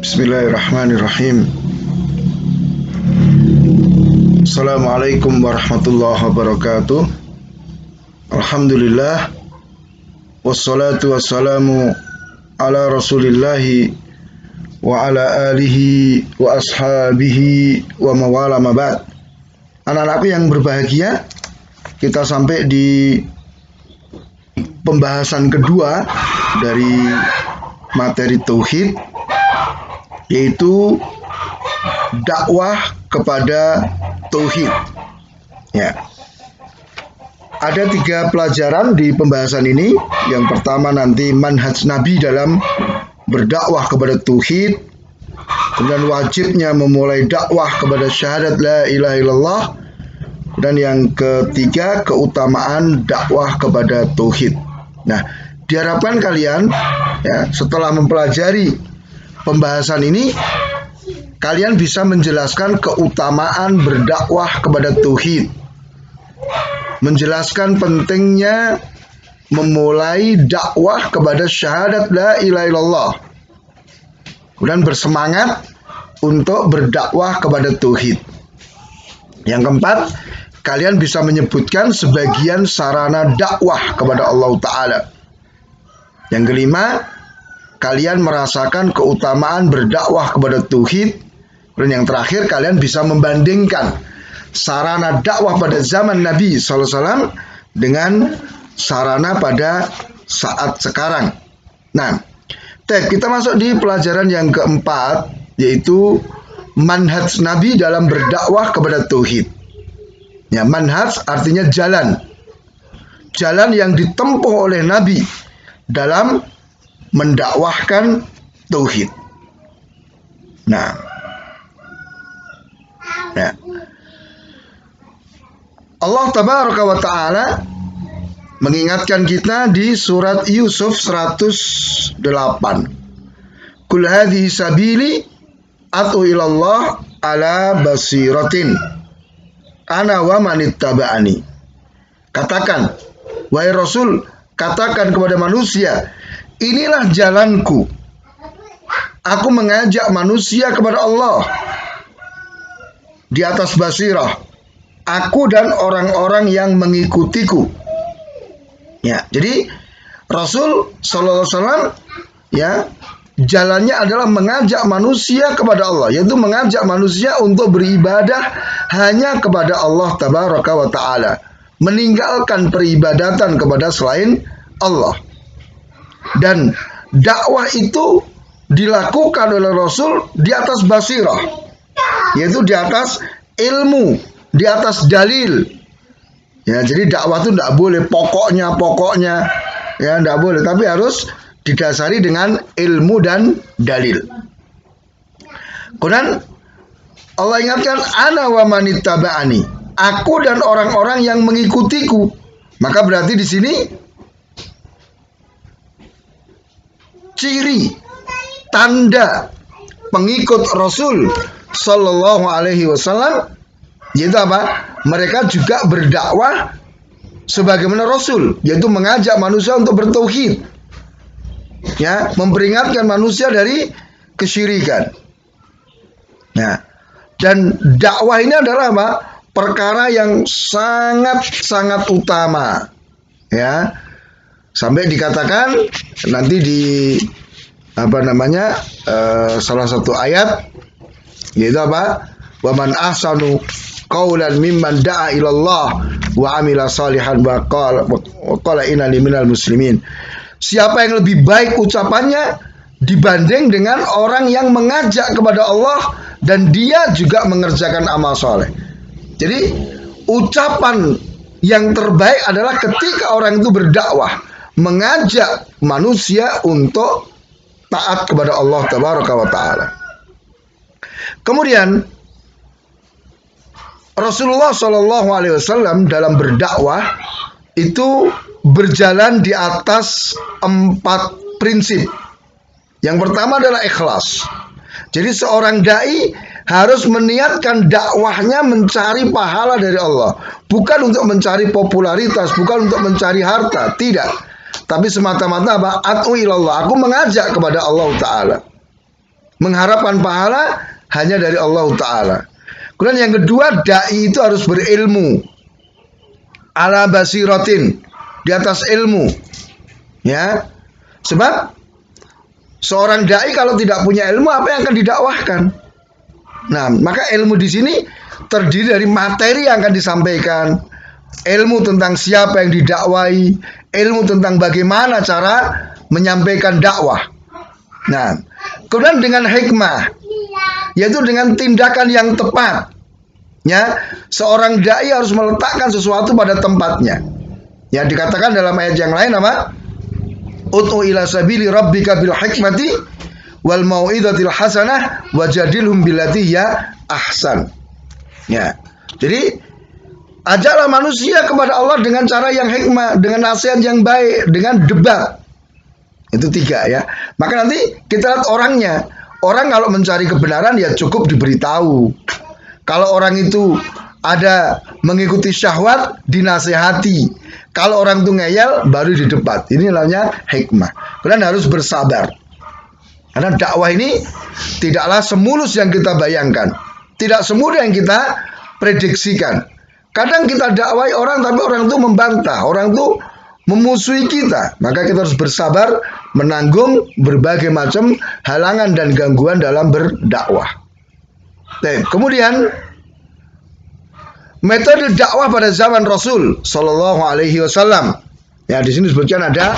Bismillahirrahmanirrahim. Assalamualaikum warahmatullahi wabarakatuh. Alhamdulillah. Wassalatu wassalamu ala rasulillahi wa ala alihi wa ashabihi wa mawala mabad. Anak-anakku yang berbahagia, kita sampai di pembahasan kedua dari materi tauhid, yaitu dakwah kepada tauhid. Ya. Ada 3 pelajaran di pembahasan ini. Yang pertama nanti manhaj Nabi dalam berdakwah kepada tauhid, kemudian wajibnya memulai dakwah kepada syahadat la ilaha illallah, dan yang ketiga keutamaan dakwah kepada tauhid. Nah, diharapkan kalian setelah mempelajari pembahasan ini, kalian bisa menjelaskan keutamaan berdakwah kepada tauhid, menjelaskan pentingnya memulai dakwah kepada syahadat la ilaha illallah, dan bersemangat untuk berdakwah kepada tauhid. Yang keempat, kalian bisa menyebutkan sebagian sarana dakwah kepada Allah Ta'ala. Yang kelima, kalian merasakan keutamaan berdakwah kepada tauhid. Dan yang terakhir, kalian bisa membandingkan sarana dakwah pada zaman Nabi SAW dengan sarana pada saat sekarang. Nah, kita masuk di pelajaran yang keempat, yaitu manhaj Nabi dalam berdakwah kepada tauhid. Ya, manhaj artinya jalan. Jalan yang ditempuh oleh Nabi dalam mendakwahkan tauhid. Nah, Allah Tabaraka wa Ta'ala mengingatkan kita di surat Yusuf 108. Qul hadhihi sabili ad'u ilallah ala basiratin ana wa manittaba'ani. Katakan, wahai Rasul, katakan kepada manusia, inilah jalanku. Aku mengajak manusia kepada Allah di atas basirah, aku dan orang-orang yang mengikutiku. Ya, jadi Rasul sallallahu alaihi wasallam jalannya adalah mengajak manusia kepada Allah, yaitu mengajak manusia untuk beribadah hanya kepada Allah Tabaraka wa Ta'ala, meninggalkan peribadatan kepada selain Allah. Dan dakwah itu dilakukan oleh Rasul di atas basirah, yaitu di atas ilmu, di atas dalil. Ya, jadi dakwah itu tidak boleh pokoknya, ya tidak boleh, tapi harus didasari dengan ilmu dan dalil. Kemudian Allah ingatkan, ana wa manittaba'ani, aku dan orang-orang yang mengikutiku. Maka berarti di sini ciri tanda pengikut Rasul sallallahu alaihi wasallam yaitu apa? Mereka juga berdakwah sebagaimana Rasul, yaitu mengajak manusia untuk bertauhid. Ya, memperingatkan manusia dari kesyirikan. Nah, dan dakwah ini adalah apa? Perkara yang sangat utama. Ya. Sampai dikatakan nanti di salah satu ayat, yaitu apa? Wa man ahsanu qaulan mimman da'a ilallah wa amila salihan wa qala innani minal muslimin. Siapa yang lebih baik ucapannya dibanding dengan orang yang mengajak kepada Allah dan dia juga mengerjakan amal soleh. Jadi ucapan yang terbaik adalah ketika orang itu berdakwah, mengajak manusia untuk taat kepada Allah Tabaraka wa Ta'ala. Kemudian Rasulullah SAW dalam berdakwah itu berjalan di atas 4 prinsip. Yang pertama adalah ikhlas. Jadi seorang dai harus meniatkan dakwahnya mencari pahala dari Allah, bukan untuk mencari popularitas, bukan untuk mencari harta, tidak. Tapi semata-mata apa? Ad'u ilallah, aku mengajak kepada Allah Ta'ala. Mengharapkan pahala hanya dari Allah Ta'ala. Kemudian yang kedua, da'i itu harus berilmu. Ala basiratin, di atas ilmu. Ya. Sebab seorang da'i kalau tidak punya ilmu, apa yang akan didakwahkan? Nah, maka ilmu di sini terdiri dari materi yang akan disampaikan, ilmu tentang siapa yang didakwai, ilmu tentang bagaimana cara menyampaikan dakwah. Nah, kemudian dengan hikmah, yaitu dengan tindakan yang tepat. Ya, seorang dai harus meletakkan sesuatu pada tempatnya. Ya, dikatakan dalam ayat yang lain apa? Ud'u ila sabili rabbika bil hikmati wal mau'izatil hasanah wajadilhum billati hiya ahsan. Ya. Jadi ajaklah manusia kepada Allah dengan cara yang hikmah, dengan nasihat yang baik, dengan debat. Itu 3 ya. Maka nanti kita lihat orangnya. Orang kalau mencari kebenaran ya cukup diberitahu. Kalau orang itu ada mengikuti syahwat, dinasehati. Kalau orang itu ngeyel, baru didebat. Ini namanya hikmah. Kalian harus bersabar. Karena dakwah ini tidaklah semulus yang kita bayangkan. Tidak semudah yang kita prediksikan. Kadang kita dakwai orang, tapi orang itu membantah. Orang itu memusuhi kita. Maka kita harus bersabar menanggung berbagai macam halangan dan gangguan dalam berdakwah. Kemudian metode dakwah pada zaman Rasul Shallallahu Alaihi Wasallam. Ya, di sini disebutkan ada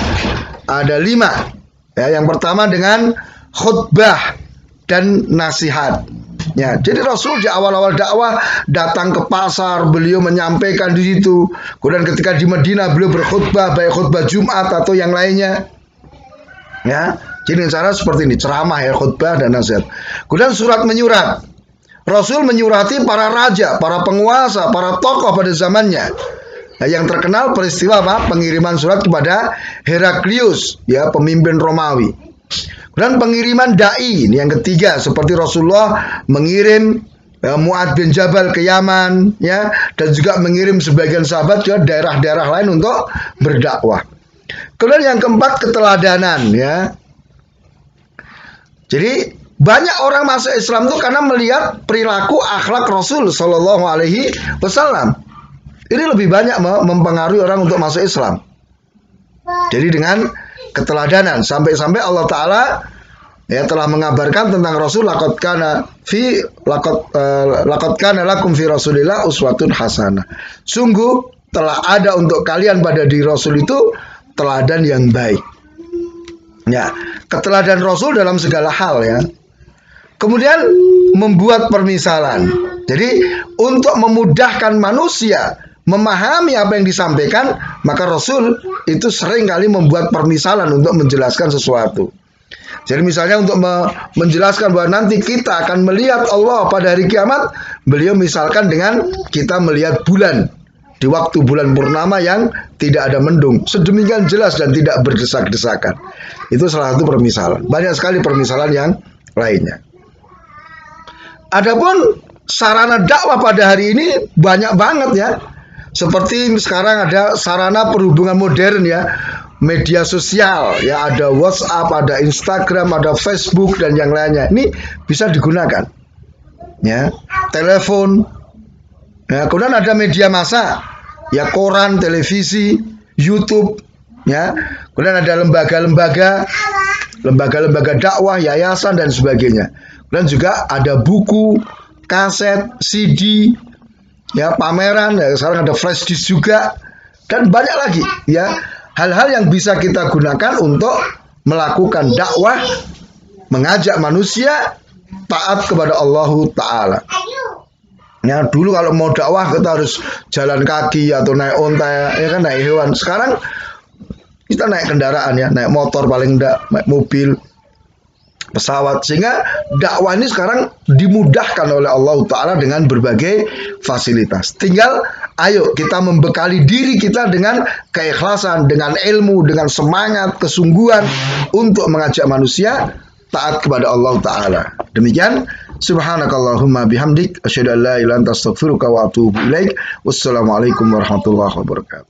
5. Ya, yang pertama dengan khutbah dan nasihat. Ya, jadi Rasul di awal-awal dakwah datang ke pasar, beliau menyampaikan di situ. Kemudian ketika di Madinah beliau berkhutbah, baik khutbah Jumat atau yang lainnya. Ya, jadi cara seperti ini, ceramah ya, khutbah dan nasihat. Kemudian surat menyurat. Rasul menyurati para raja, para penguasa, para tokoh pada zamannya. Nah, yang terkenal peristiwa apa? Pengiriman surat kepada Heraklius, ya, pemimpin Romawi. Dan pengiriman dai, ini yang ketiga, seperti Rasulullah mengirim Mu'adz bin Jabal ke Yaman, ya, dan juga mengirim sebagian sahabat ke daerah-daerah lain untuk berdakwah. Kemudian yang keempat, keteladanan, ya. Jadi banyak orang masuk Islam itu karena melihat perilaku akhlak Rasul Shallallahu Alaihi Wasallam. Ini lebih banyak mempengaruhi orang untuk masuk Islam. Jadi dengan keteladanan, sampai-sampai Allah Ta'ala ya telah mengabarkan tentang Rasul, laqad kana lakum fi Rasulillah uswatun hasanah. Sungguh telah ada untuk kalian pada diri Rasul itu teladan yang baik. Ya, keteladan Rasul dalam segala hal, ya. Kemudian membuat permisalan. Jadi untuk memudahkan manusia memahami apa yang disampaikan, maka Rasul itu sering kali membuat permisalan untuk menjelaskan sesuatu. Jadi misalnya untuk menjelaskan bahwa nanti kita akan melihat Allah pada hari kiamat, beliau misalkan dengan kita melihat bulan di waktu bulan purnama yang tidak ada mendung, sedemikian jelas dan tidak berdesak-desakan. Itu salah satu permisalan. Banyak sekali permisalan yang lainnya. Adapun sarana dakwah pada hari ini banyak banget, ya. Seperti sekarang ada sarana perhubungan modern, ya, media sosial, ya, ada WhatsApp, ada Instagram, ada Facebook dan yang lainnya. Ini bisa digunakan, ya, telepon. Ya, kemudian ada media massa, ya, koran, televisi, YouTube, ya. Kemudian ada lembaga-lembaga dakwah, yayasan dan sebagainya. Dan juga ada buku, kaset, CD, ya, pameran, ya, sekarang ada flash disk juga, dan banyak lagi, ya, hal-hal yang bisa kita gunakan untuk melakukan dakwah, mengajak manusia taat kepada Allah Ta'ala. Ya, dulu kalau mau dakwah kita harus jalan kaki atau naik onta, ya kan, naik hewan. Sekarang kita naik kendaraan, ya, naik motor paling enggak, naik mobil, pesawat, sehingga dakwah ini sekarang dimudahkan oleh Allah Ta'ala dengan berbagai fasilitas. Tinggal ayo kita membekali diri kita dengan keikhlasan, dengan ilmu, dengan semangat, kesungguhan untuk mengajak manusia taat kepada Allah Ta'ala. Demikian, subhanakallahumma bihamdik, asyhadu an la ilaha illa anta astaghfiruka wa atubu ilaik. Wassalamualaikum warahmatullahi wabarakatuh.